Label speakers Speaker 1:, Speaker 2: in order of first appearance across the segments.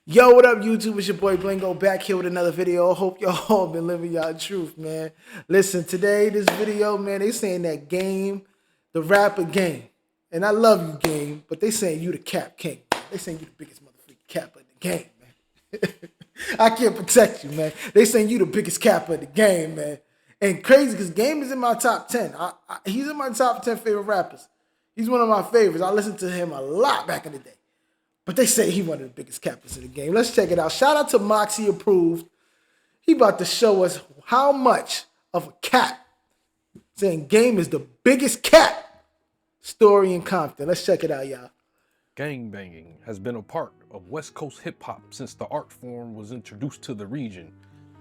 Speaker 1: Yo, what up, YouTube? It's your boy Blingo back here with another video. I hope y'all been living y'all truth, man. Listen, today, this video, man, they saying that Game, the rapper Game, and I love you, Game, but they saying you the cap king. They saying you the biggest motherfucking capper in the game, man. I can't protect you, man. They saying you the biggest capper in the game, man. And crazy, because Game is in my top 10. He's in my top 10 favorite rappers. He's one of my favorites. I listened to him a lot back in the day. But they say he one of the biggest cappers in the game. Let's check it out. Shout out to Moxie Approved. He about to show us how much of a cap, saying Game is the biggest cap story in Compton. Let's check it out, y'all.
Speaker 2: Gangbanging has been a part of West Coast hip-hop since the art form was introduced to the region.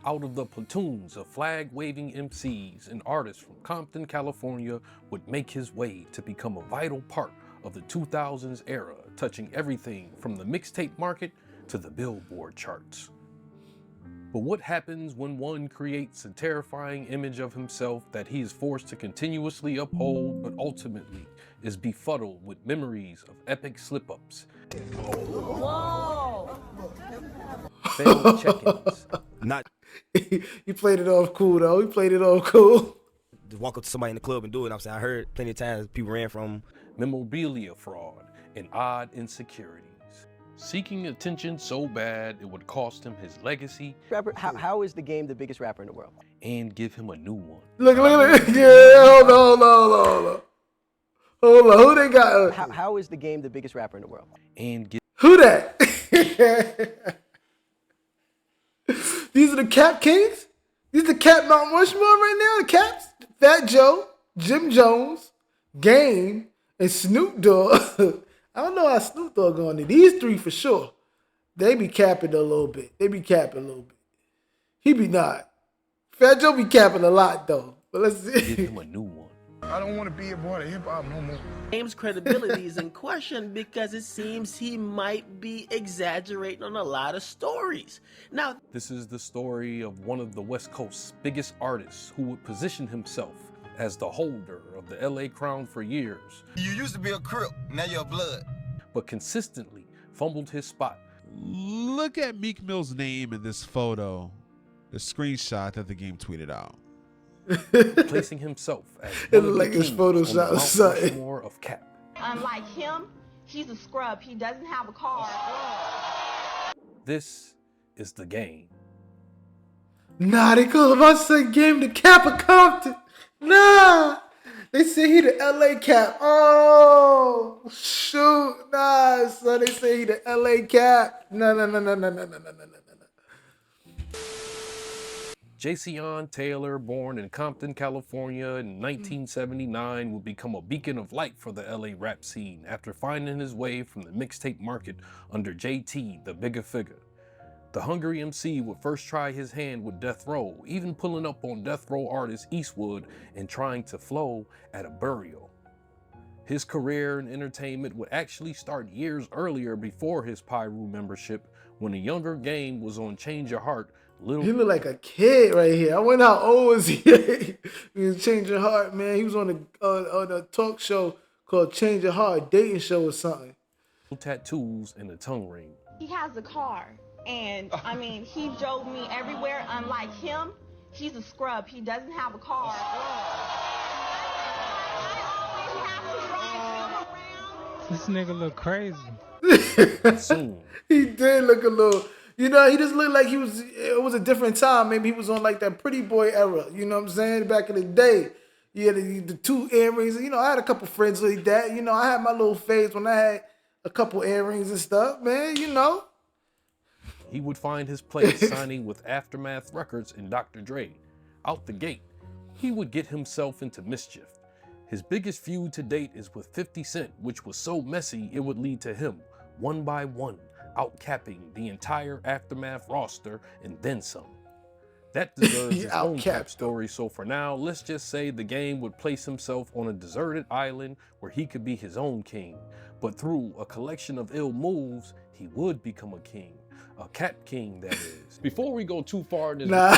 Speaker 2: Out of the platoons of flag-waving MCs and artists from Compton, California would make his way to become a vital part of the 2000s era, touching everything from the mixtape market to the Billboard charts. But what happens when one creates a terrifying image of himself that he is forced to continuously uphold, but ultimately is befuddled with memories of epic slip-ups, failed check-ins,
Speaker 1: He played it off cool, though. He played it off cool.
Speaker 3: Just walk up to somebody in the club and do it. I'm saying I heard plenty of times people ran from
Speaker 2: memorabilia fraud, and odd insecurities. Seeking attention so bad it would cost him his legacy.
Speaker 4: Rapper, how is the Game the biggest rapper in the world?
Speaker 2: And give him a new one.
Speaker 1: Look. Yeah, hold on. Who they got?
Speaker 4: How is the Game the biggest rapper in the world?
Speaker 2: And give
Speaker 1: Who that? These are the Cap Kings? These are the Cap Mount Rushmore right now? The Caps? Fat Joe, Jim Jones, Game, and Snoop Dogg. I don't know how Snoop Dogg going to. These three for sure. They be capping a little bit. He be not. Fat Joe be capping a lot though. But let's see.
Speaker 2: Give him a new one.
Speaker 5: I don't want to be a part of hip hop no more.
Speaker 6: Game's credibility is in question because it seems he might be exaggerating on a lot of stories. Now,
Speaker 2: This is the story of one of the West Coast's biggest artists who would position himself as the holder of the LA crown for years.
Speaker 5: You used to be a Crip, now you're a Blood.
Speaker 2: But consistently fumbled his spot.
Speaker 7: Look at Meek Mill's name in this photo, the screenshot that the Game tweeted out.
Speaker 2: Placing himself as
Speaker 1: It
Speaker 2: one of
Speaker 1: look like
Speaker 2: the
Speaker 1: his
Speaker 2: kings
Speaker 1: Photoshop
Speaker 2: on the
Speaker 1: or
Speaker 2: Mount
Speaker 1: something.
Speaker 2: Rushmore of cap.
Speaker 8: Unlike him, he's a scrub. He doesn't have a car.
Speaker 2: This is the Game.
Speaker 1: Nah, they call him outside Game the Cap of Compton. Nah. They say he the LA Cap. Oh, shoot. Nah, so they say he the LA Cap. No.
Speaker 2: Jayceon Taylor, born in Compton, California in 1979, would become a beacon of light for the LA rap scene after finding his way from the mixtape market under JT, the bigger figure. The hungry MC would first try his hand with Death Row, even pulling up on Death Row artist Eastwood and trying to flow at a burial. His career in entertainment would actually start years earlier before his Pyru membership, when a younger Game was on Change Your Heart.
Speaker 1: He look like a kid right here. I wonder how old was he? He was Change Your Heart, man. He was on a talk show called Change Your Heart, dating show or something.
Speaker 2: Tattoos and a tongue ring.
Speaker 8: He has a car. And, I mean, he drove me everywhere. Unlike him, he's a scrub. He doesn't have a car. I always have to drive him around.
Speaker 9: This nigga look crazy.
Speaker 2: Soon,
Speaker 1: He did look a little, he just looked like it was a different time. Maybe he was on like that Pretty Boy era, you know what I'm saying? Back in the day. He had the two earrings. I had a couple friends like that. I had my little phase when I had a couple earrings and stuff, man,
Speaker 2: he would find his place signing with Aftermath Records and Dr. Dre. Out the gate, he would get himself into mischief. His biggest feud to date is with 50 Cent, which was so messy it would lead to him, one by one, outcapping the entire Aftermath roster and then some. That deserves its own cap story, so for now, let's just say the Game would place himself on a deserted island where he could be his own king. But through a collection of ill moves, he would become a king. A Cap King, that is. Before we go too far in this...
Speaker 1: Nah,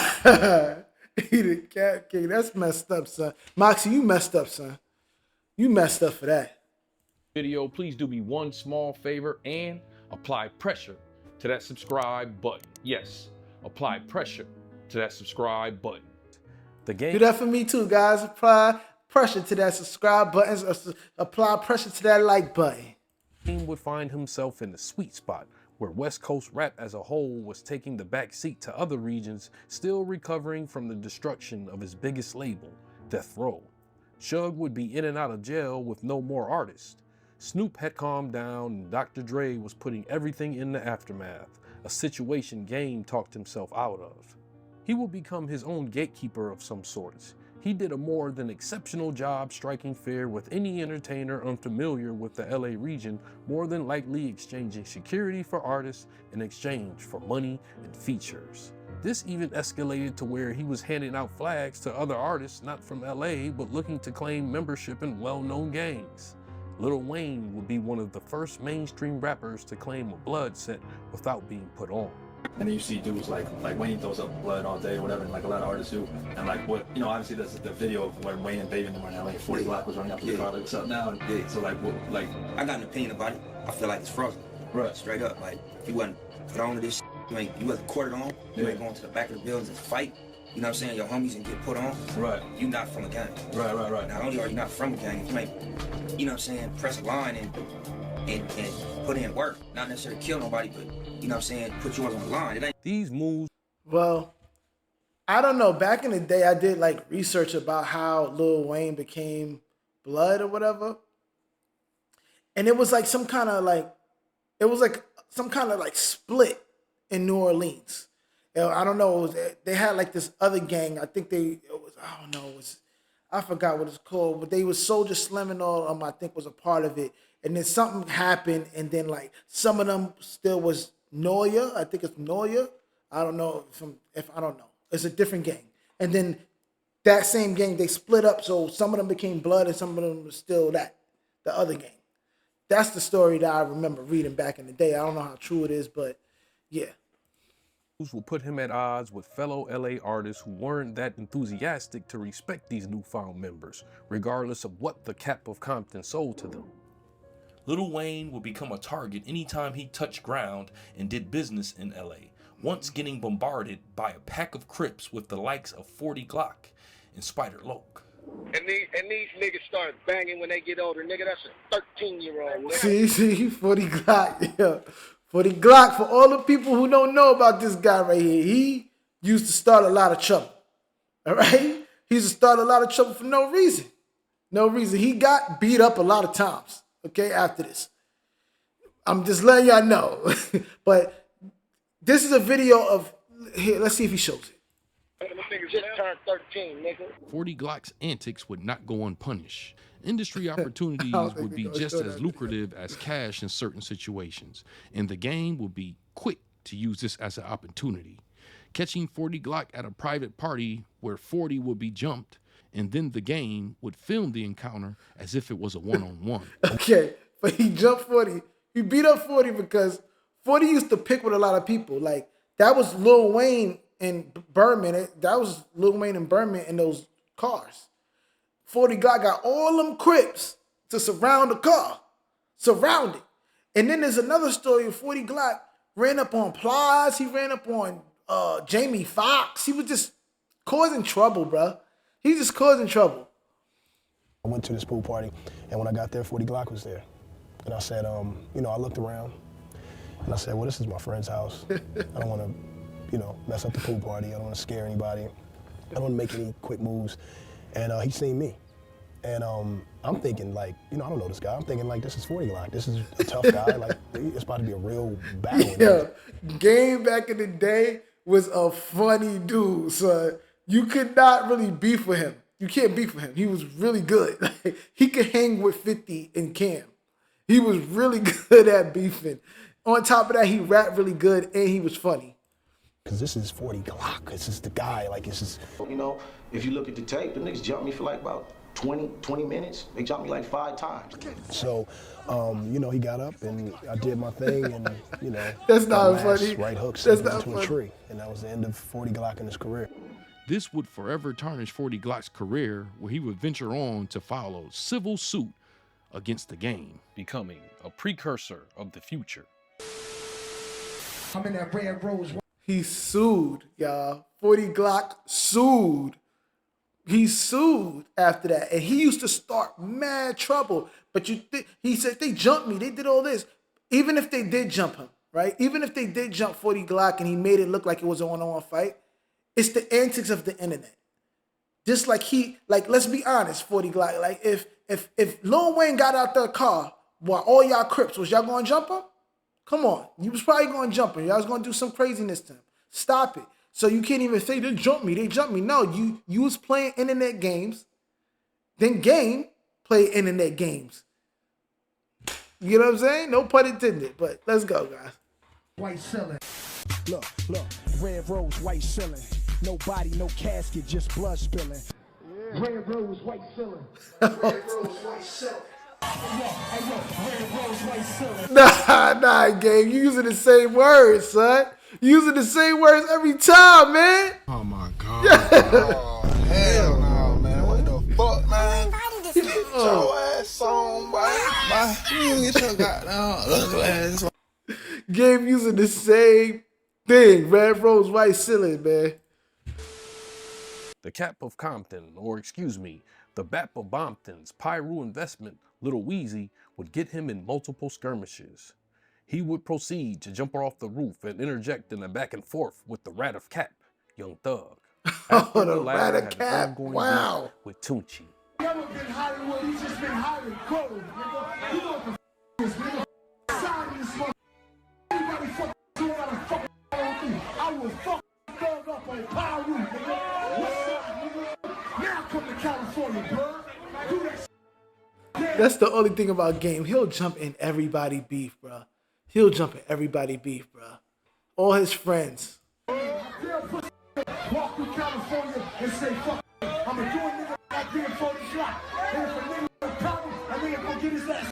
Speaker 1: he the Cap King. That's messed up, son. Moxie, you messed up, son. You messed up for that.
Speaker 2: video, please do me one small favor and apply pressure to that subscribe button. Yes, apply pressure to that subscribe button. The game.
Speaker 1: Do that for me too, guys. Apply pressure to that subscribe button. Apply pressure to that like button.
Speaker 2: Would find himself in the sweet spot where West Coast rap as a whole was taking the back seat to other regions, still recovering from the destruction of his biggest label, Death Row. Suge would be in and out of jail with no more artists. Snoop had calmed down and Dr. Dre was putting everything in the aftermath, a situation Game talked himself out of. He would become his own gatekeeper of some sorts. He did a more than exceptional job striking fear with any entertainer unfamiliar with the LA region, more than likely exchanging security for artists in exchange for money and features. This even escalated to where he was handing out flags to other artists not from LA but looking to claim membership in well-known gangs. Lil Wayne would be one of the first mainstream rappers to claim a blood set without being put on.
Speaker 9: And then you see dudes like Wayne throws up blood all day or whatever, and like a lot of artists do. And like what, you know, obviously there's the video of where Wayne and Baby were in LA, 40 Glock was running up to the car, like, what's up now? And yeah, so like, what, like,
Speaker 3: I got an opinion about it. I feel like it's frozen.
Speaker 9: Right.
Speaker 3: Straight up, like, if you wasn't put on to this shit, you wasn't courted on, you ain't going to the back of the buildings and fight, you know what I'm saying, your homies and get put on.
Speaker 9: Right.
Speaker 3: You not from a gang.
Speaker 9: Right.
Speaker 3: Not only are you not from a gang, if you ain't, you know what I'm saying, press a line and put in work. Not necessarily kill nobody, but, you know what I'm saying, put yours on the line. It ain't
Speaker 2: These moves.
Speaker 1: Well, I don't know. Back in the day, I did like research about how Lil Wayne became Blood or whatever. And it was like some kind of like, split in New Orleans. You know, I don't know. They had like this other gang. I think I forgot what it's called, but they was Soldier Slim and all of them, I think, was a part of it. And then something happened, and then like some of them still was Noya. I think it's Noya. I don't know if I don't know. It's a different gang. And then that same gang, they split up, so some of them became Blood and some of them was still the other gang. That's the story that I remember reading back in the day. I don't know how true it is, but yeah.
Speaker 2: Will put him at odds with fellow LA artists who weren't that enthusiastic to respect these newfound members, regardless of what the cap of Compton sold to them.
Speaker 10: Lil Wayne would become a target anytime he touched ground and did business in LA, once getting bombarded by a pack of Crips with the likes of 40 Glock and Spider Loc.
Speaker 5: And these niggas start banging when they get older. Nigga, that's a 13-year-old.
Speaker 1: See, 40 Glock, yeah. 40 Glock, for all the people who don't know about this guy right here, he used to start a lot of trouble. All right? He used to start a lot of trouble for no reason. No reason. He got beat up a lot of times, okay, after this. I'm just letting y'all know. But this is a video of, here, let's see if he shows it.
Speaker 5: Just turned 13, nigga.
Speaker 2: 40 Glock's antics would not go unpunished. Industry opportunities would be just as lucrative as cash in certain situations, and the game would be quick to use this as an opportunity. Catching 40 Glock at a private party where 40 would be jumped, and then the game would film the encounter as if it was a one-on-one.
Speaker 1: Okay, but he jumped 40. He beat up 40 because 40 used to pick with a lot of people. Like, that was Lil Wayne and Birdman. That was Lil Wayne and Birdman in those cars. 40 Glock got all them Crips to surround the car. Surround it. And then there's another story of 40 Glock ran up on Plies. He ran up on Jamie Foxx. He was just causing trouble, bro. He's just causing trouble.
Speaker 11: I went to this pool party, and when I got there, 40 Glock was there. And I said, I looked around, and I said, well, this is my friend's house. I don't want to, mess up the pool party. I don't want to scare anybody. I don't want to make any quick moves. And he seen me. And I'm thinking, like, I don't know this guy. I'm thinking, like, this is 40 Glock. This is a tough guy. Like, it's about to be a real battle.
Speaker 1: Yeah, Game back in the day was a funny dude, son. You could not really beef with him. You can't beef with him. He was really good. Like, he could hang with 50 and Cam. He was really good at beefing. On top of that, he rapped really good and he was funny.
Speaker 11: Because this is 40 Glock. This is the guy. Like, this is...
Speaker 12: if you look at the tape, the niggas jumped me for like about 20 minutes. They jumped me like 5 times.
Speaker 11: So, he got up and I did my thing and,
Speaker 1: That's not funny.
Speaker 11: Right hook sent him into a tree. And that was the end of 40 Glock in his career.
Speaker 2: This would forever tarnish 40 Glock's career, where he would venture on to follow civil suit against the game, becoming a precursor of the future.
Speaker 1: I'm in that red rose. He sued, y'all. 40 Glock sued. He sued after that. And he used to start mad trouble. But he said, they jumped me. They did all this. Even if they did jump him, right? Even if they did jump 40 Glock and he made it look like it was a one-on-one fight, it's the antics of the internet. Just like let's be honest, 40 Glock. Like if Lil Wayne got out their car while all y'all Crips, was y'all gonna jump him? Come on. You was probably gonna jump him. Y'all was gonna do some craziness to him. Stop it. So you can't even say they jumped me. They jumped me. No, you was playing internet games. Then Game played internet games. You know what I'm saying? No pun intended. But let's go, guys.
Speaker 13: White ceiling. Look, red rose, white ceiling. No body, no casket, just blood spilling. Yeah. Red rose, white ceiling. Red rose, white ceiling. Red rose, white ceiling.
Speaker 1: Nah, Game. You using the same words, son. You using the same words every time, man.
Speaker 14: Oh my God. Oh, hell no, man. What the fuck, man? Get your ass on, boy. You get your goddamn ugly ass on.
Speaker 1: Game using the same thing. Red rose, white ceiling, man.
Speaker 2: The Cap of Compton, or excuse me, the Bap of Bompton's Pyru investment, Little Weezy, would get him in multiple skirmishes. He would proceed to jump her off the roof and interject in a back and forth with the Rat of Cap, Young Thug.
Speaker 1: Oh, the Rat of Cap, wow.
Speaker 2: With Tunchi.
Speaker 13: You ever been Hollywood, you just been Hollywood, nigga. You know what the is, nigga. Side of this motherfucker. Anybody fucking doing what I fucking do, I will fucking Thug up on Pyru, nigga. What's up, nigga? Now come to California, bro. Do that.
Speaker 1: That's the only thing about Game. He'll jump in everybody beef, bro. He'll jump in everybody beef, bro. All his friends.
Speaker 13: Walk through California and say, fuck, I'm a doing nigga like being 40 shot. And if a nigga with a problem, a nigga gonna get his ass.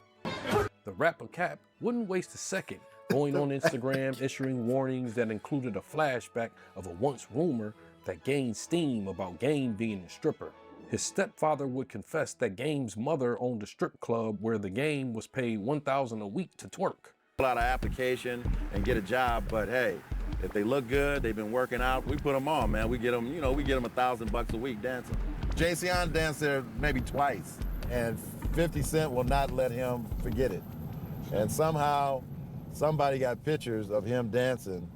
Speaker 2: The rapper Cap wouldn't waste a second going on Instagram issuing warnings that included a flashback of a once rumor that gained steam about Game being a stripper. His stepfather would confess that Game's mother owned a strip club where the Game was paid $1,000 a week to twerk.
Speaker 15: Fill out an application and get a job, but hey, if they look good, they've been working out, we put them on, man. We get them, you know, we get them $1,000 a week dancing. JCon danced there maybe twice, and 50 Cent will not let him forget it. And somehow, somebody got pictures of him dancing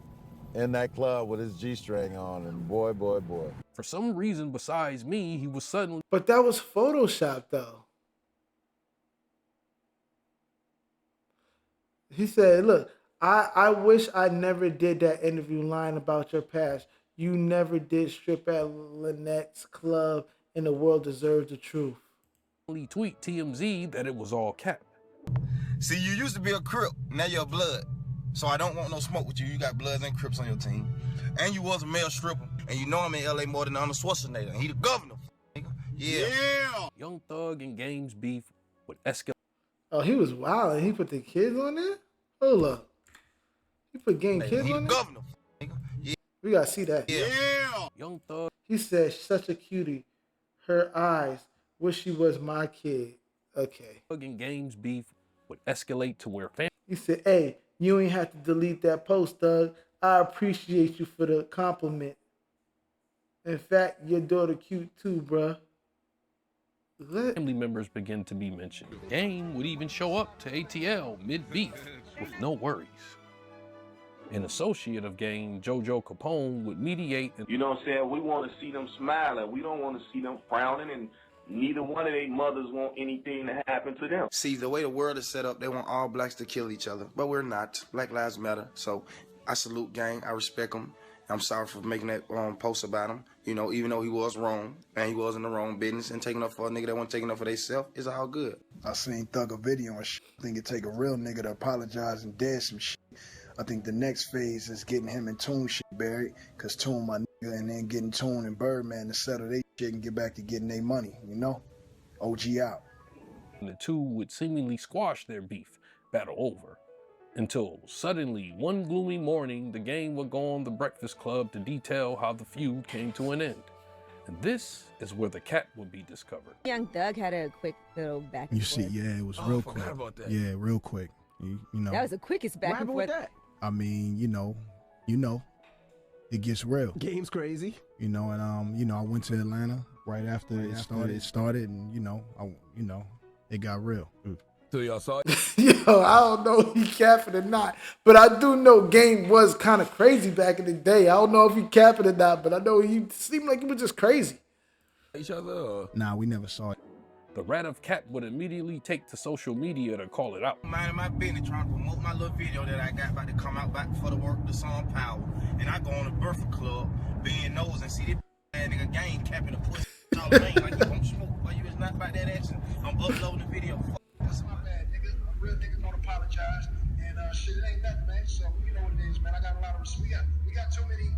Speaker 15: in that club with his G-string on, and boy.
Speaker 2: For some reason besides me, he was suddenly...
Speaker 1: But that was Photoshop, though. He said, look, I wish I never did that interview line about your past. You never did strip at Lynette's club, and the world deserves the truth.
Speaker 2: Tweet TMZ that it was all Cap.
Speaker 16: See, you used to be a Crip, now you're a Blood. So I don't want no smoke with you. You got Bloods and Crips on your team. And you was a male stripper. And you know I'm in LA more than Arnold Schwarzenegger. And he the governor. Yeah.
Speaker 2: Young Thug and Game's beef would escalate.
Speaker 1: Oh, he was wild, and he put the kids on there? Hold up. He put Game kids
Speaker 16: he
Speaker 1: on
Speaker 16: the
Speaker 1: there?
Speaker 16: governor. Yeah.
Speaker 1: We gotta see that.
Speaker 16: Yeah.
Speaker 2: Young Thug.
Speaker 1: He said, such a cutie. Her eyes. Wish she was my kid. Okay.
Speaker 2: Thug and Game's beef would escalate to where family.
Speaker 1: He said, hey, you ain't have to delete that post, Thug. I appreciate you for the compliment. In fact, your daughter cute too, bruh.
Speaker 2: Family members begin to be mentioned. Game would even show up to ATL mid-beef with no worries. An associate of Game, JoJo Capone, would mediate.
Speaker 17: You know what I'm saying? We want to see them smiling. We don't want to see them frowning, and neither one of their mothers want anything to happen to them.
Speaker 12: See, the way the world is set up, they want all blacks to kill each other, but we're not. Black Lives Matter. So I salute Gang. I respect him. I'm sorry for making that post about him. You know, even though he was wrong, and he was in the wrong business, and taking up for a nigga that wasn't taking up for themselves, it's all good.
Speaker 11: I seen Thug a video and shit. I think it take a real nigga to apologize and dead some shit. I think the next phase is getting him and Tune shit buried, cause Tune my nigga, and then getting Tune and Birdman to settle their shit and get back to getting their money, you know? OG out.
Speaker 2: And the two would seemingly squash their beef, battle over. Until suddenly, one gloomy morning, the Game would go on The Breakfast Club to detail how the feud came to an end. And this is where the Cap would be discovered.
Speaker 18: Young Thug had a quick little back and
Speaker 14: You see, yeah, it was real quick.
Speaker 9: About that.
Speaker 14: Yeah, real quick. You know.
Speaker 18: That was the quickest back and forth.
Speaker 14: I mean, you know,
Speaker 11: you know, it gets real.
Speaker 4: Game's crazy.
Speaker 11: You know, and you know, I went to Atlanta right after it started, and you know, it got real.
Speaker 19: So y'all saw it?
Speaker 1: Yo, I don't know if he capping or not, but I do know Game was kind of crazy back in the day. I don't know if he capping or not, but I know he seemed like he was just crazy.
Speaker 19: Each other?
Speaker 11: Nah, we never saw it.
Speaker 2: The rat of Cap would immediately take to social media to call it out.
Speaker 12: Minding my business, trying to promote my little video that I got about to come out back for the work, the song Power. And I go on a birthday club, being nose and see this nigga Game capping the pussy all the like you don't smoke, like you is not about that action. I'm uploading the video.
Speaker 13: That's my bad, nigga. A real nigga gonna apologize. And shit, it ain't nothing, man. So you know what it is, man. I got a lot of respect. We got too many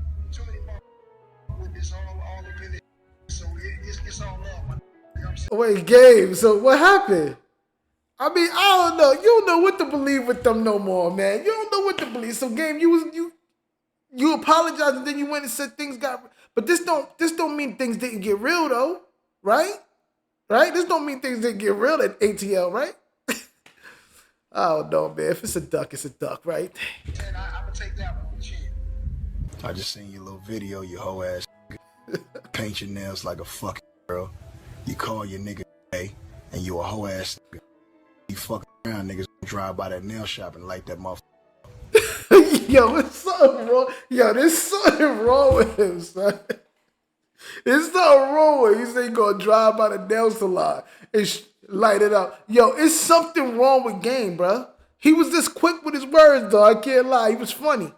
Speaker 13: with this all up in it. So it's all love, man. You know what I'm saying?
Speaker 1: Wait, Game, so what happened? I mean, I don't know. You don't know what to believe with them no more, man. You don't know what to believe. So Game, you apologized and then you went and said things got, but this don't mean things didn't get real though, right? Right? This don't mean things didn't get real at ATL, right? I don't know, man. If it's a duck, it's a duck, right?
Speaker 13: And I'm gonna take that one on the chin.
Speaker 11: I just seen your little video, you hoe ass. Paint your nails like a fucking girl. You call your nigga gay, and you a hoe ass nigga. You fucking around niggas drive by that nail shop and light that motherfucker.
Speaker 1: Yo, it's something wrong. Yo, there's something wrong with him, son. There's something wrong with him. He said he gonna drive by the nail salon and light it up. Yo, it's something wrong with Game, bro. He was this quick with his words, though. I can't lie. He was funny.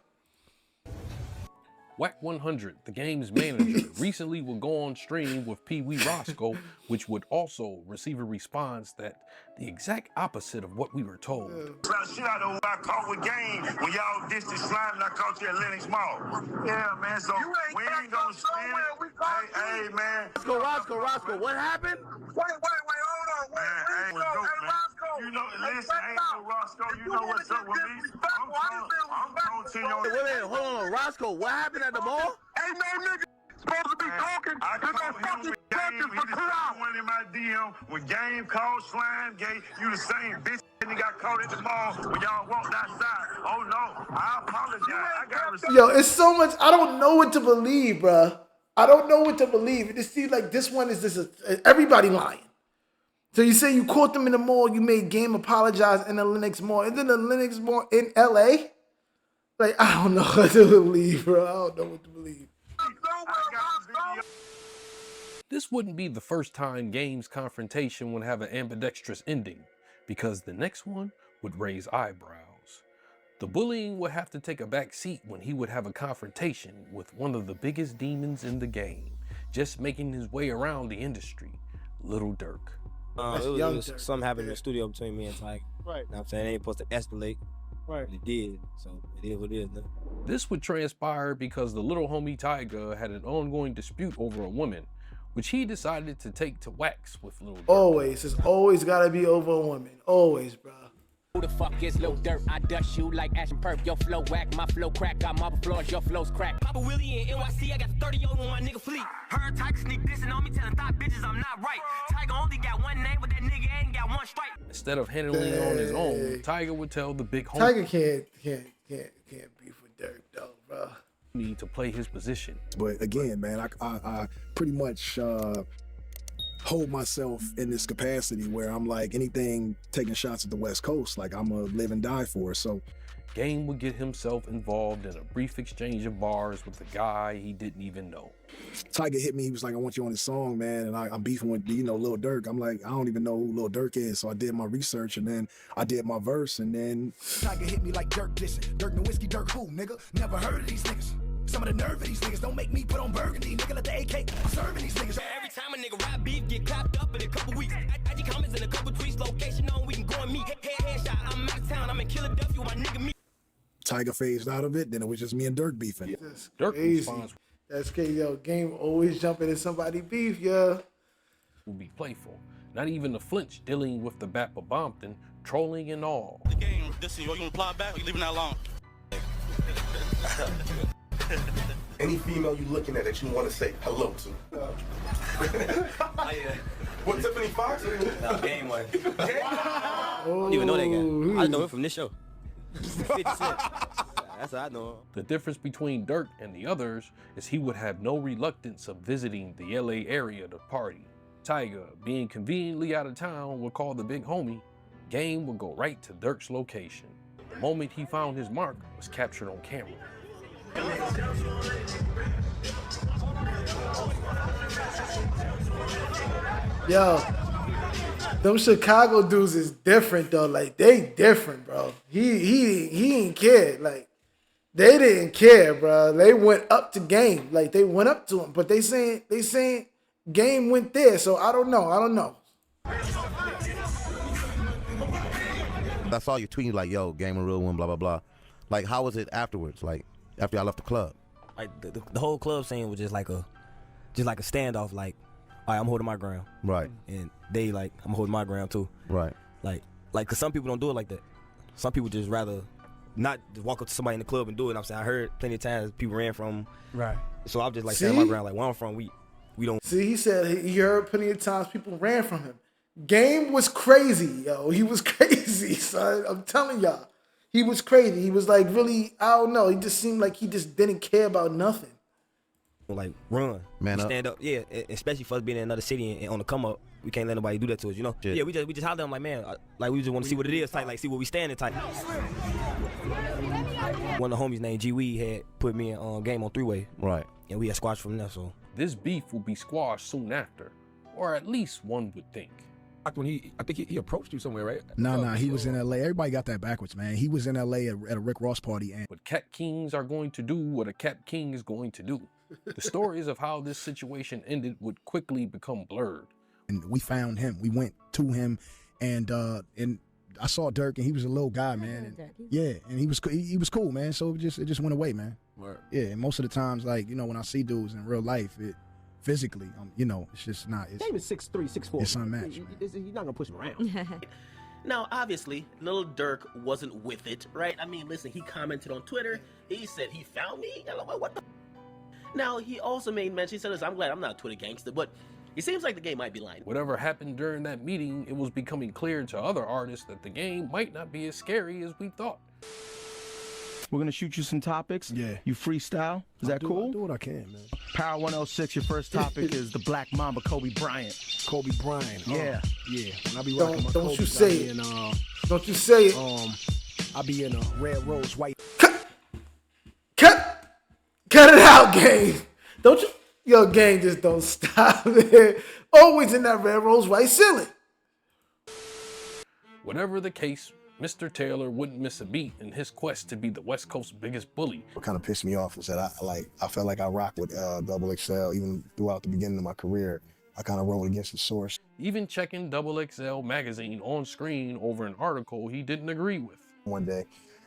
Speaker 2: Whack 100, the game's manager, recently would go on stream with Pee Wee Roscoe, which would also receive a response that the exact opposite of what we were told.
Speaker 20: Shit out of who I caught with Game when y'all dissed the slime and I caught you at Lennox Mall. Yeah, man, so we ain't gonna stand it. Hey, man.
Speaker 6: Roscoe, what happened?
Speaker 20: Wait, hold on. Wait, Roscoe. You know, listen, ain't no Roscoe. You know what's up with me. I'm going to your...
Speaker 6: Wait, hold on, Roscoe, what happened at the mall?
Speaker 20: Hey, man, nigga. Supposed to be talking. I called him with Game. He just went in my DM. When Game called Slime Gay, you the same bitch and he got caught at the mall when y'all walked outside. Oh, no. I apologize. I got respect.
Speaker 1: Yo, it's so much. I don't know what to believe, bruh. I don't know what to believe. It just seems like this one is just everybody lying. So you say you caught them in the mall, you made Game apologize in the Lennox Mall. Isn't the Lennox Mall in LA? Like, I don't know what to believe, bro. I don't know what to believe.
Speaker 2: This wouldn't be the first time Game's confrontation would have an ambidextrous ending, because the next one would raise eyebrows. The bullying would have to take a back seat when he would have a confrontation with one of the biggest demons in the game, just making his way around the industry, Lil Durk.
Speaker 21: It was something happened in the studio between me and Tiger.
Speaker 22: Right.
Speaker 21: You know what I'm saying? It ain't supposed to escalate.
Speaker 22: Right.
Speaker 21: But it did. So it is what it is now.
Speaker 2: This would transpire because the little homie Tiger had an ongoing dispute over a woman, which he decided to take to wax with Lil Durk.
Speaker 1: Always. It's always got to be over a woman. Always, bro.
Speaker 23: Who the fuck is Lil Durk? I dust you like Ash and Perp. Your flow whack, my flow crack. Got marble floors, your flow's crack. Papa Willie and NYC, I got 30 on my nigga fleet. Heard Tiger sneak dissing on me, telling thought bitches I'm not right. Tiger only got one name, but that nigga ain't got one stripe.
Speaker 2: Instead of handling it on his own, Tiger would tell the big homie.
Speaker 1: Tiger can't beef with Durk though, bro.
Speaker 2: Need to play his position.
Speaker 24: But again, man, I pretty much hold myself in this capacity where I'm like anything taking shots at the West Coast, like I'm a live and die for. So
Speaker 2: Game would get himself involved in a brief exchange of bars with a guy he didn't even know.
Speaker 24: Tiger hit me, he was like, I want you on this song, man. And I'm beefing with, Lil Durk. I'm like, I don't even know who Lil Durk is. So I did my research and then I did my verse and then...
Speaker 25: Tiger hit me like Durk dissing. Durk no whiskey, Durk who, nigga? Never heard of these niggas. Some of the nerve of these niggas don't make me put on burgundy. Nigga, let the AK serving these niggas. Every time a nigga rap beef, get clapped up in a couple weeks. IG comments in a couple tweets, location on, we can go and meet. Headshot, I'm out of town, I'm in Philadelphia with my nigga me.
Speaker 24: Tiger phased out of it, then it was just me and Durk beefing.
Speaker 1: That's crazy. That's crazy, yo. Game always jumping in somebody beef, yeah.
Speaker 2: Will be playful. Not even a flinch dealing with the Bap of Bompton, trolling and all.
Speaker 26: The game, this is you gonna apply back or you leaving that alone?
Speaker 27: Any female you looking at that you want to say hello to? What, Tiffany Fox?
Speaker 21: No, Game one.
Speaker 1: I
Speaker 21: don't even know that guy. I know him from this show. 50 Cent. That's what I know.
Speaker 2: The difference between Dirk and the others is he would have no reluctance of visiting the LA area to party. Tyga, being conveniently out of town, would call the big homie. Game would go right to Dirk's location. The moment he found his mark was captured on camera.
Speaker 1: Yo, them Chicago dudes is different though. Like they different, bro. He ain't care. Like they didn't care, bro. They went up to Game. Like they went up to him, but they saying Game went there. So I don't know.
Speaker 3: I saw you tweeting like, "Yo, Game a real one," blah blah blah. Like, how was it afterwards? Like after I left the club?
Speaker 21: Like the whole club scene was just like a standoff. Like, all right, I'm holding my ground.
Speaker 3: Right.
Speaker 21: And they like, I'm holding my ground too.
Speaker 3: Right.
Speaker 21: Like, cause some people don't do it like that. Some people just rather not walk up to somebody in the club and do it. I'm saying I heard plenty of times people ran from them.
Speaker 24: Right.
Speaker 21: So I'm just like standing my ground. Like where I'm from, we don't.
Speaker 1: See, he said he heard plenty of times people ran from him. Game was crazy, yo. He was crazy, son. I'm telling y'all. He was crazy. He was like really, I don't know. He just seemed like he just didn't care about nothing.
Speaker 21: Like run,
Speaker 3: man up.
Speaker 21: Stand up, yeah. Especially for us being in another city and on the come up, we can't let nobody do that to us, you know.
Speaker 3: Shit.
Speaker 21: Yeah, we just hollered at them like, man, like we just want to see what it is, type, like see what we standing type. One of the homies named G Weed had put me in Game on 3-way,
Speaker 3: right,
Speaker 21: and we had squashed from there. So
Speaker 2: this beef will be squashed soon after, or at least one would think.
Speaker 19: When I think he approached you somewhere, right?
Speaker 24: No, he was in LA. Everybody got that backwards, man. He was in LA at a Rick Ross party. And
Speaker 2: But Cat Kings are going to do what a Cat King is going to do. The stories of how this situation ended would quickly become blurred.
Speaker 24: And we found him. We went to him, and I saw Dirk, and he was a little guy, man. And, yeah, and he was cool, man. So it just went away, man.
Speaker 19: Right.
Speaker 24: Yeah, and most of the times, like, you know, when I see dudes in real life, physically, you know, it's just not.
Speaker 6: David's 6'3", 6'4".
Speaker 24: It's unmatched.
Speaker 6: You're not gonna push him around. Now, obviously, Lil Durk wasn't with it, right? I mean, listen, he commented on Twitter. He said he found me. And I'm like, what the? Now, he also made mention. He said, "Listen, I'm glad I'm not a Twitter gangster, but it seems like the game might be lying."
Speaker 2: Whatever happened during that meeting, it was becoming clear to other artists that the game might not be as scary as we thought.
Speaker 5: We're gonna shoot you some topics.
Speaker 24: Yeah.
Speaker 5: You freestyle. Is that cool?
Speaker 24: I'll do what I can, man.
Speaker 5: Power 106. Your first topic is the Black Mamba, Kobe Bryant.
Speaker 24: Kobe Bryant.
Speaker 5: Yeah.
Speaker 24: Yeah. When I be rocking my
Speaker 1: Don't
Speaker 24: Kobe,
Speaker 1: you say it. Don't you say it.
Speaker 24: I be in a red rose white.
Speaker 1: Cut it out, gang. Don't you? Yo, gang, just don't stop it. Always in that red rose white ceiling.
Speaker 2: Whatever the case, Mr. Taylor wouldn't miss a beat in his quest to be the West Coast's biggest bully.
Speaker 24: What kind of pissed me off was that I felt like I rocked with Double XL even throughout the beginning of my career. I kind of rode against the source.
Speaker 2: Even checking Double XL magazine on screen over an article he didn't agree with.
Speaker 24: One day,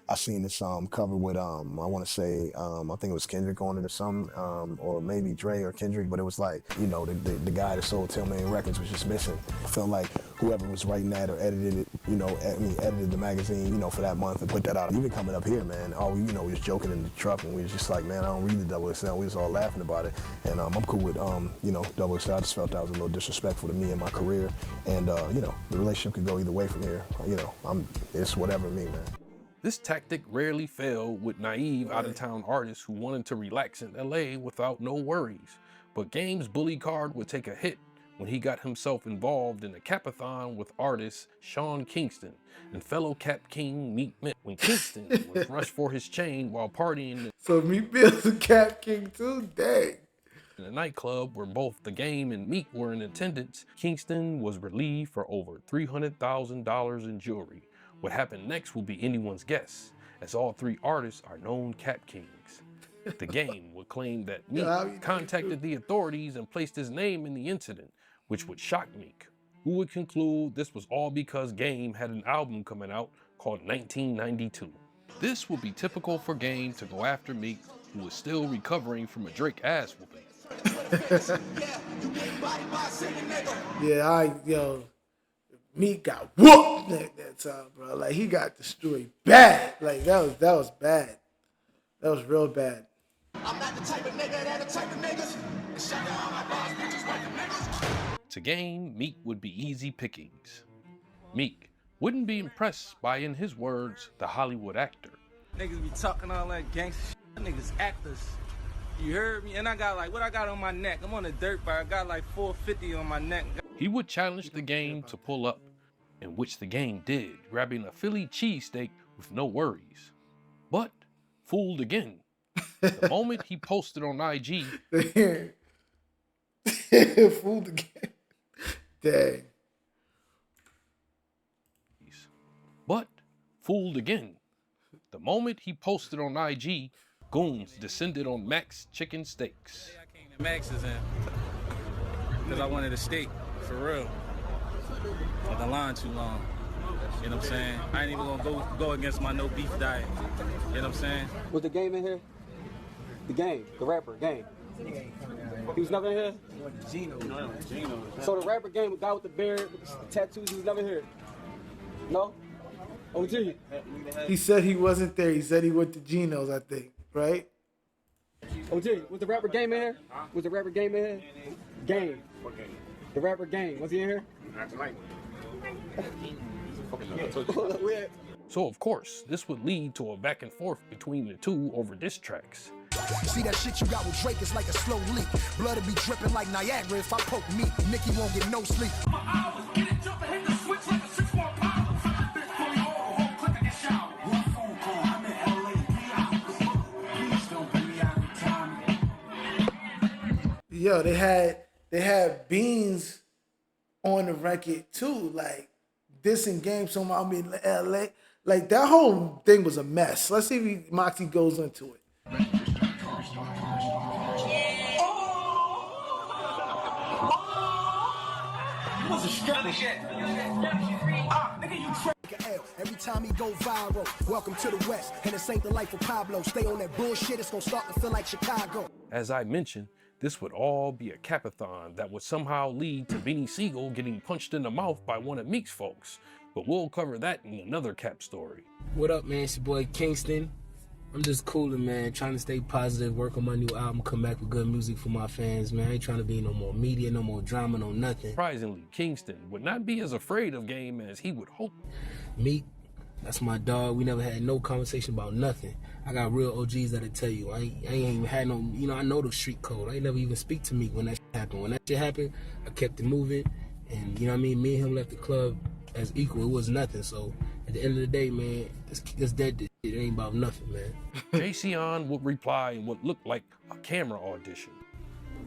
Speaker 24: I seen this cover with I want to say I think it was Kendrick on it or something, or maybe Dre or Kendrick, but it was like, you know, the guy that sold Tillman Records was just missing. I felt like whoever was writing that or edited it, you know, edited the magazine, you know, for that month and put that out. Even coming up here, man, we was joking in the truck and we was just like, man, I don't read the Double XL. We was all laughing about it, and I'm cool with you know, Double XL. I just felt that was a little disrespectful to me and my career, and you know, the relationship could go either way from here. You know, it's whatever me, man.
Speaker 2: This tactic rarely failed with naive out-of-town artists who wanted to relax in LA without no worries. But Game's bully card would take a hit when he got himself involved in a capathon with artist Sean Kingston and fellow Cap King Meek Mill when Kingston was rushed for his chain while partying.
Speaker 1: So Meek Mill's a Cap King too? Dang.
Speaker 2: In a nightclub where both the Game and Meek were in attendance, Kingston was relieved for over $300,000 in jewelry. What happened next will be anyone's guess, as all three artists are known Cap Kings. The Game would claim that Meek contacted the authorities and placed his name in the incident, which would shock Meek, who would conclude this was all because Game had an album coming out called 1992. This would be typical for Game to go after Meek, who was still recovering from a Drake ass whooping.
Speaker 1: Yeah, Meek got whooped at that time, bro. Like, he got destroyed bad. Like, that was bad. That was real bad.
Speaker 25: I'm not the type of nigga that the type of niggas. Shut down my boss, bitches, white niggas.
Speaker 2: To Game, Meek would be easy pickings. Meek wouldn't be impressed by, in his words, the Hollywood actor.
Speaker 7: Niggas be talking all that gangster shit. Niggas actors. You heard me? And I got like, what I got on my neck? I'm on a dirt bike. I got like 450 on my neck.
Speaker 2: He would challenge the game to pull up, in which the game did, grabbing a Philly cheesesteak with no worries. But fooled again. The moment he posted on IG,
Speaker 1: fooled again. Dang.
Speaker 2: But fooled again. The moment he posted on IG, goons descended on Max chicken steaks.
Speaker 7: Max is in. Because I wanted a steak, for real. But the line too long. You know what I'm saying? I ain't even gonna go against my no beef diet. You know what I'm saying?
Speaker 8: Was the game in here? The game, the rapper, game. He was never in here?
Speaker 7: Gino.
Speaker 8: So the rapper game, the guy with the beard, with the tattoos, he was never here? No? OG.
Speaker 1: He said he wasn't there. He said he went to Gino's, I think, right?
Speaker 8: OG, was the rapper game in here? Was the rapper game in here? Game.
Speaker 7: What game?
Speaker 8: The rapper game, was he in here?
Speaker 7: Not tonight.
Speaker 2: So of course, this would lead to a back and forth between the two over diss tracks.
Speaker 25: See that shit you got with Drake is like a slow leak. Blood'll be dripping like Niagara if I poke meat. Nicki won't get no sleep.
Speaker 1: Yo, they had Beans on the record too, like dissing Game somehow. I mean, LA, like that whole thing was a mess. Let's see if Moxie goes into it.
Speaker 25: Every time he go viral, welcome to the West, and this ain't the life of Pablo. Stay on that bullshit, it's gonna start to feel like Chicago.
Speaker 2: As I mentioned, this would all be a capathon that would somehow lead to Beanie Siegel getting punched in the mouth by one of Meek's folks. But we'll cover that in another Cap story.
Speaker 10: What up, man? It's your boy Kingston. I'm just cooling, man. Trying to stay positive, work on my new album, come back with good music for my fans, man. I ain't trying to be no more media, no more drama, no nothing.
Speaker 2: Surprisingly, Kingston would not be as afraid of Game as he would hope.
Speaker 10: Meek, that's my dog. We never had no conversation about nothing. I got real OGs that'll tell you. I ain't even had no, you know, I know the street code. I ain't never even speak to Meek when that shit happened. When that shit happened, I kept it moving. And, you know what I mean? Me and him left the club as equal. It was nothing. So, at the end of the day, man, it's dead. It ain't about nothing, man.
Speaker 2: Jayceon would reply in what looked like a camera audition.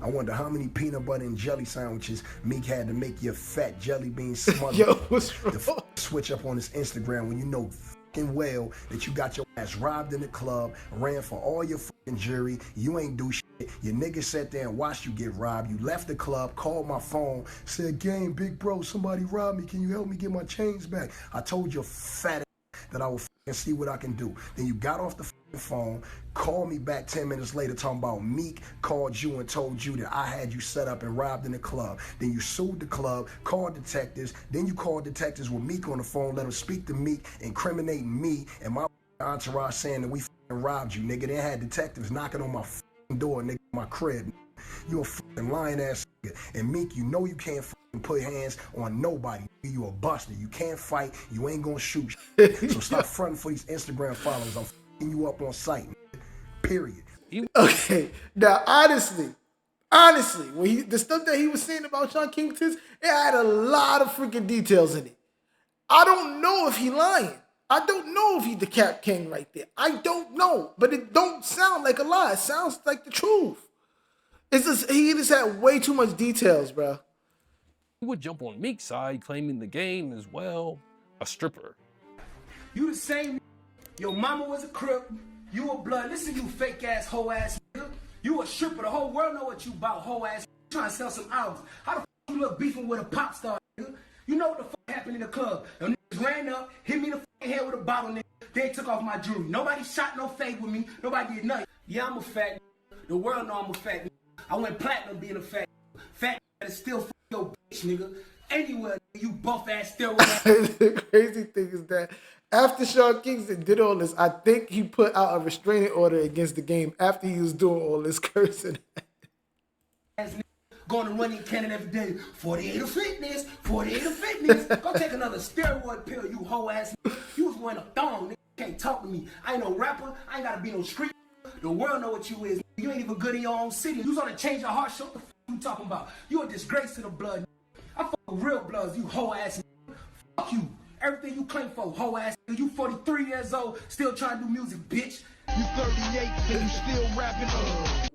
Speaker 11: I wonder how many peanut butter and jelly sandwiches Meek had to make your fat jelly bean smothered.
Speaker 1: Yo, what's wrong?
Speaker 11: Switch up on his Instagram when you know fucking well that you got your ass robbed in the club, ran for all your fucking jury, you ain't do shit. Your nigga sat there and watched you get robbed. You left the club, called my phone, said, "Game, big bro, somebody robbed me. Can you help me get my chains back?" I told your fat ass that I will fucking see what I can do. Then you got off the fucking phone, called me back 10 minutes later talking about Meek called you and told you that I had you set up and robbed in the club. Then you sued the club, called detectives. Then you called detectives with Meek on the phone, let them speak to Meek, incriminating me and my entourage saying that we fucking robbed you, nigga. Then had detectives knocking on my fucking door, nigga, my crib. You a fucking lying ass nigga. And Meek, you know you can't fucking put hands on nobody. You a buster. You can't fight. You ain't gonna shoot. So stop fronting for these Instagram followers. I'm fucking you up on sight. Period.
Speaker 1: Okay. Now, honestly, when the stuff that he was saying about Sean Kingston, it had a lot of freaking details in it. I don't know if he lying. I don't know if he the Cap King right there. I don't know. But it don't sound like a lie. It sounds like the truth. It's just, he just had way too much details, bro.
Speaker 2: He would jump on Meek's side, claiming the Game as well a stripper.
Speaker 25: You the same. Your mama was a crip. You a blood. Listen, you fake ass, hoe ass nigga. You a stripper. The whole world know what you about, hoe ass. You trying to sell some albums. How the fuck you look beefing with a pop star, nigga? You know what the fuck happened in the club. Them niggas ran up, hit me in the fucking head with a bottle, nigga. They took off my jewelry. Nobody shot no fade with me. Nobody did nothing. Yeah, I'm a fat nigga. The world know I'm a fat nigga. I went platinum being a fat nigga. Fat nigga is still fucking your bitch, nigga. Anywhere, nigga, you buff ass steroid ass.
Speaker 1: The crazy thing is that after Sean Kingston did all this, I think he put out a restraining order against the Game after he was doing all this cursing.
Speaker 25: Going to run in Canada every day. 48 of fitness, 48 of fitness. Go take another steroid pill, you hoe ass. You was wearing a thong, nigga. Can't talk to me. I ain't no rapper. I ain't gotta be no street. The world know what you is. You ain't even good in your own city. You gonna change your heart. What the f you talking about? You a disgrace to the blood. I fuck with real bloods, you hoe ass. Fuck you. Everything you claim for, hoe ass. You 43 years old, still trying to do music, bitch. You 38 and you still rapping.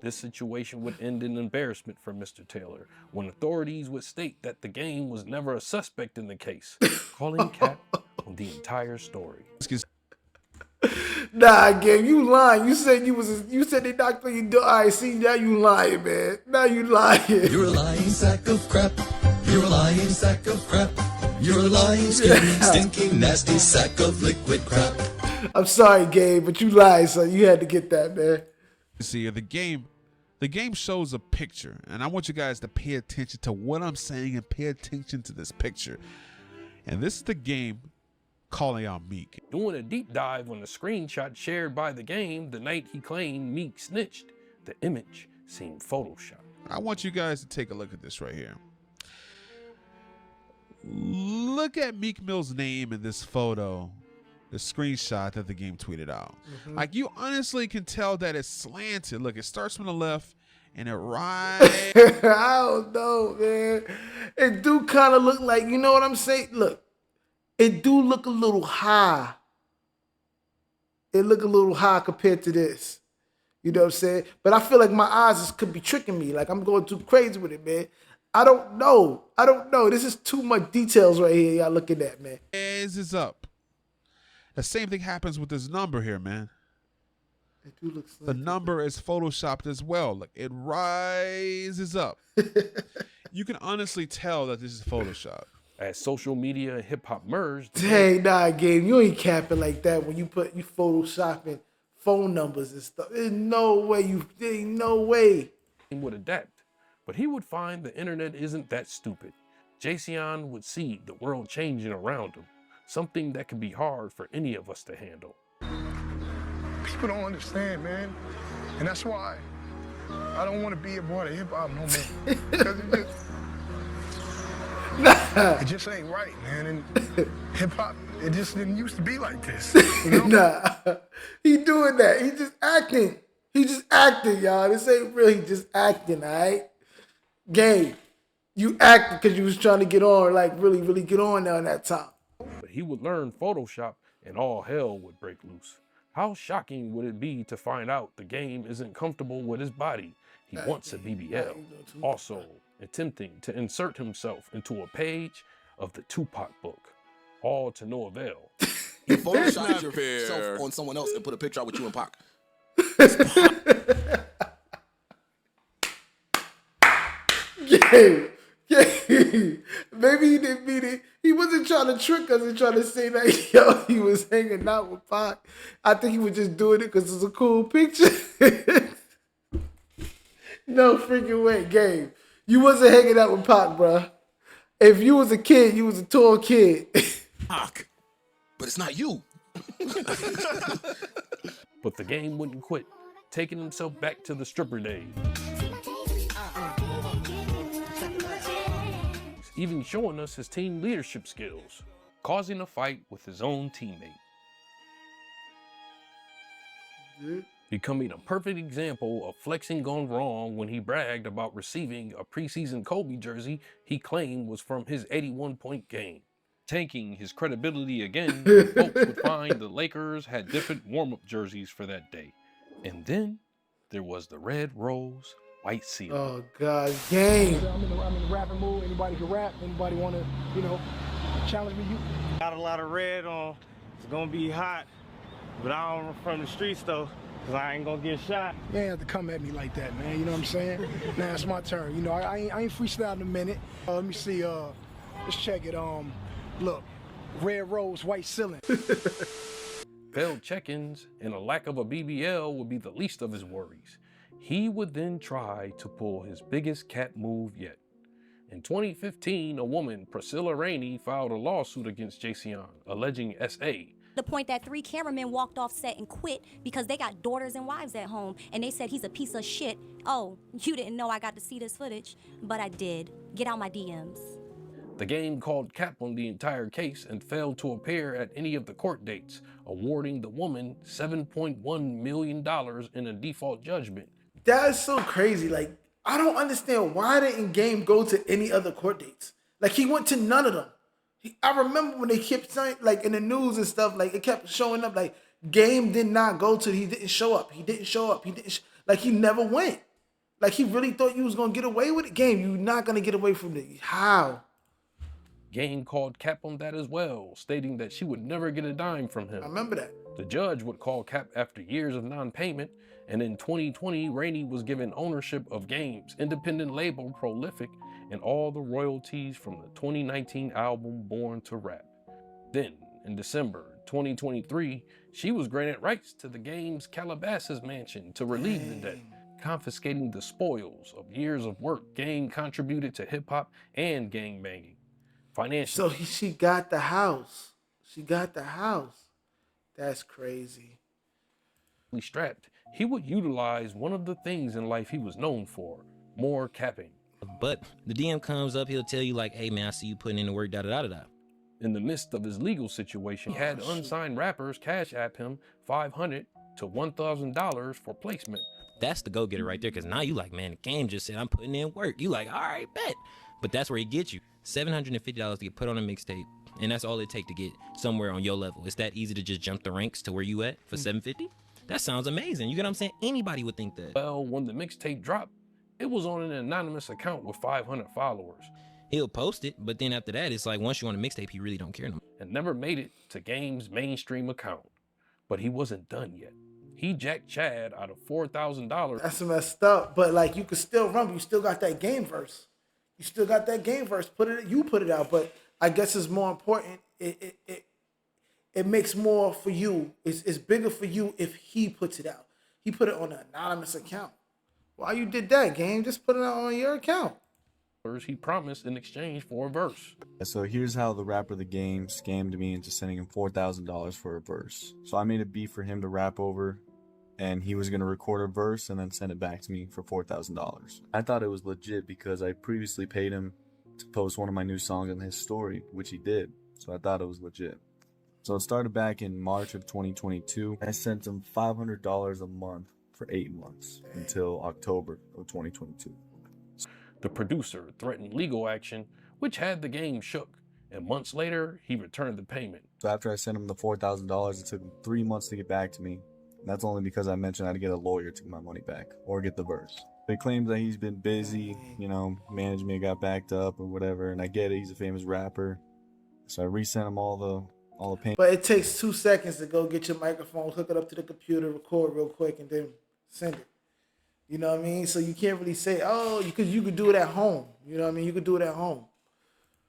Speaker 2: This situation would end in embarrassment for Mr. Taylor when authorities would state that the game was never a suspect in the case, calling cap on the entire story.
Speaker 1: Nah, Game, you lying. You said you said they knocked on your door. All right, see, now you lying, man. Now you lying.
Speaker 9: You're a lying sack of crap. You're a lying sack of crap. You're a lying, skinny, stinking, nasty sack of liquid crap.
Speaker 1: I'm sorry, Gabe, but you lied, son. You had to get that, man.
Speaker 14: See, the game shows a picture, and I want you guys to pay attention to what I'm saying and pay attention to this picture. And this is the game calling out Meek.
Speaker 2: Doing a deep dive on the screenshot shared by the game the night he claimed Meek snitched, the image seemed photoshopped.
Speaker 14: I want you guys to take a look at this right here. Look at Meek Mill's name in this photo, the screenshot that the game tweeted out. Like, you honestly can tell that it's slanted. Look, it starts from the left and it rises.
Speaker 1: I don't know, man. It do kind of look like, you know what I'm saying? Look, it do look a little high. It look a little high compared to this. You know what I'm saying? But I feel like my eyes could be tricking me. Like, I'm going too crazy with it, man. I don't know. This is too much details right here y'all looking at, man.
Speaker 14: Is up. The same thing happens with this number here, man.
Speaker 1: It do look
Speaker 14: the number is photoshopped as well. Look, it rises up. You can honestly tell that this is Photoshop.
Speaker 2: As social media and hip hop merged.
Speaker 1: Hey, nah, Gabe, you ain't capping like that when you photoshopping phone numbers and stuff. There's no way there ain't no way.
Speaker 2: He would adapt, but he would find the internet isn't that stupid. Jayceon would see the world changing around him, something that can be hard for any of us to handle.
Speaker 13: People don't understand, man. And that's why I don't want to be a part of hip-hop no more. Because it just ain't right, man. And hip-hop, it just didn't used to be like this. You know?
Speaker 1: Nah, he doing that. He just acting. He just acting, y'all. This ain't real. He just acting, all right? Game, you acting because you was trying to get on, like really, really get on now in that time.
Speaker 2: But he would learn Photoshop and all hell would break loose. How shocking would it be to find out the game isn't comfortable with his body? He wants a BBL. Also, attempting to insert himself into a page of the Tupac book. All to no avail.
Speaker 15: You photoshopped yourself on someone else and put a picture out with you and Pac.
Speaker 1: Yeah. Maybe he didn't mean it. He wasn't trying to trick us and trying to say that, yo, he was hanging out with Pac. I think he was just doing it because it's a cool picture. No freaking way, Gabe. You wasn't hanging out with Pac, bro. If you was a kid, you was a tall kid.
Speaker 15: Pac. But it's not you.
Speaker 2: But the game wouldn't quit, taking himself back to the stripper days. Even showing us his team leadership skills, causing a fight with his own teammate. Becoming a perfect example of flexing gone wrong when he bragged about receiving a preseason Kobe jersey he claimed was from his 81-point game. Tanking his credibility again, folks would find the Lakers had different warm-up jerseys for that day. And then there was the red rose, white seal.
Speaker 1: Oh, God, Game.
Speaker 8: I'm in the rapping mood. Anybody can rap. Anybody want to, challenge me?
Speaker 16: Got a lot of red on. It's going to be hot. But I don't from the streets, though, because I ain't going to get shot.
Speaker 8: You ain't have to come at me like that, man. You know what I'm saying? Now it's my turn. I ain't freestyling a minute. Let me see. Let's check it. Look, red rose, white ceiling.
Speaker 2: Failed check-ins and a lack of a BBL would be the least of his worries. He would then try to pull his biggest cat move yet. In 2015, a woman, Priscilla Rainey, filed a lawsuit against Jayceon, alleging S.A.
Speaker 17: The point that 3 cameramen walked off set and quit because they got daughters and wives at home, and they said he's a piece of shit. Oh, you didn't know I got to see this footage, but I did. Get out my DMs.
Speaker 2: The game called cap on the entire case and failed to appear at any of the court dates, awarding the woman $7.1 million in a default judgment.
Speaker 1: That's so crazy. Like, I don't understand why didn't Game go to any other court dates? Like, he went to none of them. I remember when they kept saying, like, in the news and stuff, like, it kept showing up, like, Game did not go to, he didn't show up. He didn't show up. Like, he never went. Like, he really thought you was going to get away with it? Game, you're not going to get away from it. How?
Speaker 2: Game called cap on that as well, stating that she would never get a dime from him.
Speaker 1: I remember that.
Speaker 2: The judge would call cap after years of non-payment, and in 2020, Rainey was given ownership of Game's independent label Prolific and all the royalties from the 2019 album Born to Rap. Then, in December 2023, she was granted rights to the Game's Calabasas mansion to relieve the debt, confiscating the spoils of years of work Game contributed to hip-hop and gangbanging. Financially.
Speaker 1: So she got the house. She got the house. That's crazy.
Speaker 2: Strapped, he would utilize one of the things in life he was known for, more capping.
Speaker 4: But the DM comes up, he'll tell you like, hey man, I see you putting in the work, da-da-da-da-da.
Speaker 2: In the midst of his legal situation, he had unsigned rappers cash app him $500 to $1,000 for placement.
Speaker 4: That's the go-getter right there, because now you like, man, the Game just said I'm putting in work. You like, all right, bet. But that's where he gets you. $750 to get put on a mixtape, and that's all it take to get somewhere on your level. It's that easy to just jump the ranks to where you at for $750? That sounds amazing. You get what I'm saying? Anybody would think that.
Speaker 2: Well, when the mixtape dropped, it was on an anonymous account with 500 followers.
Speaker 4: He'll post it, but then after that, it's like once you're on a mixtape, he really don't care no more.
Speaker 2: And never made it to Game's mainstream account. But he wasn't done yet. He jacked Chad out of $4,000.
Speaker 1: That's messed up. But like, you could still remember, you still got that Game verse. You still got that Game verse. You put it out. But I guess it's more important. It makes more for you. It's bigger for you if he puts it out. He put it on an anonymous account. Why you did that, Game? Just put it out on your account.
Speaker 2: He promised in exchange for a verse.
Speaker 12: So here's how the rapper of the Game scammed me into sending him $4,000 for a verse. So I made a beat for him to rap over, and he was going to record a verse and then send it back to me for $4,000. I thought it was legit because I previously paid him to post one of my new songs on his story, which he did. So I thought it was legit. So it started back in March of 2022. I sent him $500 a month for 8 months until October of 2022.
Speaker 2: The producer threatened legal action, which had the Game shook, and months later, he returned the payment.
Speaker 12: So after I sent him the $4,000, it took him 3 months to get back to me. And that's only because I mentioned I had to get a lawyer to get my money back or get the verse. He claims that he's been busy, management got backed up or whatever, and I get it, he's a famous rapper. So I resent him all the payments.
Speaker 1: But it takes 2 seconds to go get your microphone, hook it up to the computer, record real quick, and then send it. You know what I mean? So you can't really say, oh, because you could do it at home. You know what I mean? You could do it at home.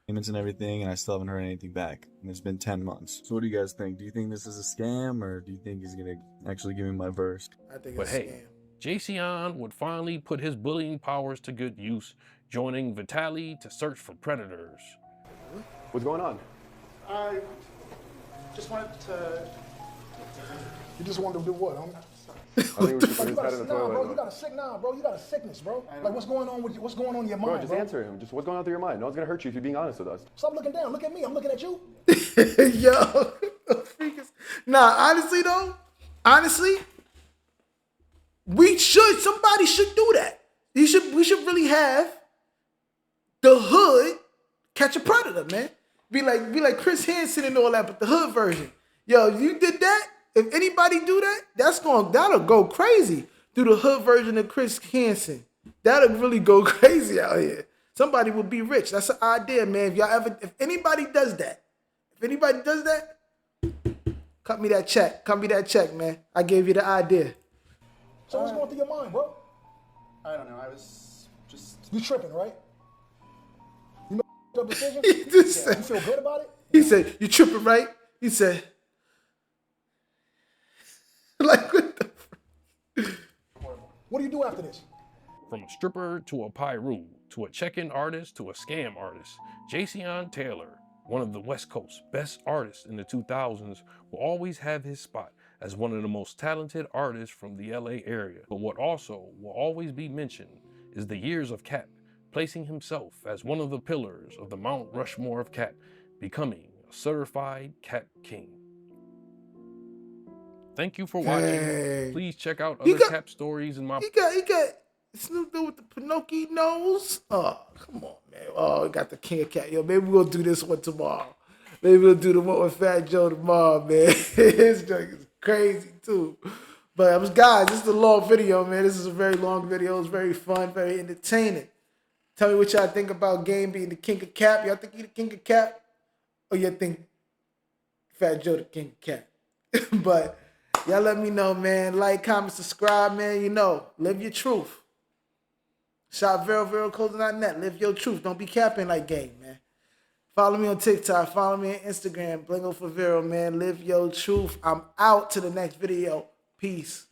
Speaker 12: Payments and everything, and I still haven't heard anything back. And it's been 10 months. So what do you guys think? Do you think this is a scam, or do you think he's going to actually give me my verse?
Speaker 1: I think
Speaker 2: it's a scam. Jayceon would finally put his bullying powers to good use, joining Vitaly to search for predators.
Speaker 18: What's going on?
Speaker 8: I just wanted to... You just wanted to do what, homie?
Speaker 18: I think we should put his head in the toilet.
Speaker 8: Bro, you got a sickness, bro. Like, what's going on in your mind,
Speaker 18: Bro, just answer him. Just what's going on through your mind? No one's gonna hurt you if you're being honest with us.
Speaker 8: Stop looking down. Look at me. I'm looking at you.
Speaker 1: Yo, nah, honestly though, somebody should do that. We should really have the hood catch a predator, man. Be like Chris Hansen and all that, but the hood version. Yo, you did that. If anybody do that, that'll go crazy. Do the hood version of Chris Hansen. That'll really go crazy out here. Somebody will be rich. That's an idea, man. If anybody does that, cut me that check, man. I gave you the idea.
Speaker 8: So what's going through your mind, bro?
Speaker 20: I don't know. I was just...
Speaker 8: You tripping, right? You made a decision?
Speaker 1: You
Speaker 8: feel good about it?
Speaker 1: He said, you tripping, right? He said... Like,
Speaker 8: what do you do after this?
Speaker 2: From a stripper to a pyro, to a check-in artist to a scam artist, Jayceon Taylor, one of the West Coast's best artists in the 2000s, will always have his spot as one of the most talented artists from the LA area. But what also will always be mentioned is the years of cap placing himself as one of the pillars of the Mount Rushmore of Cap, becoming a certified Cap King. Thank you for watching.
Speaker 1: Dang.
Speaker 2: Please check out
Speaker 1: He
Speaker 2: other
Speaker 1: got-
Speaker 2: Cap stories in my...
Speaker 1: He got Snoop Dogg with the Pinocchio nose. Oh, come on, man. Oh, he got the King of Cat. Yo, maybe we'll do this one tomorrow. Maybe we'll do the one with Fat Joe tomorrow, man. His joke is crazy, too. But guys, this is a long video, man. This is a very long video. It's very fun, very entertaining. Tell me what y'all think about Game being the King of Cap. Y'all think he the King of Cap? Or y'all think Fat Joe the King of Cap? But y'all let me know, man. Like, comment, subscribe, man. You know, live your truth. Shop VeroClothing.net. Live your truth. Don't be capping like Game, man. Follow me on TikTok. Follow me on Instagram. Blingo for Vero, man. Live your truth. I'm out to the next video. Peace.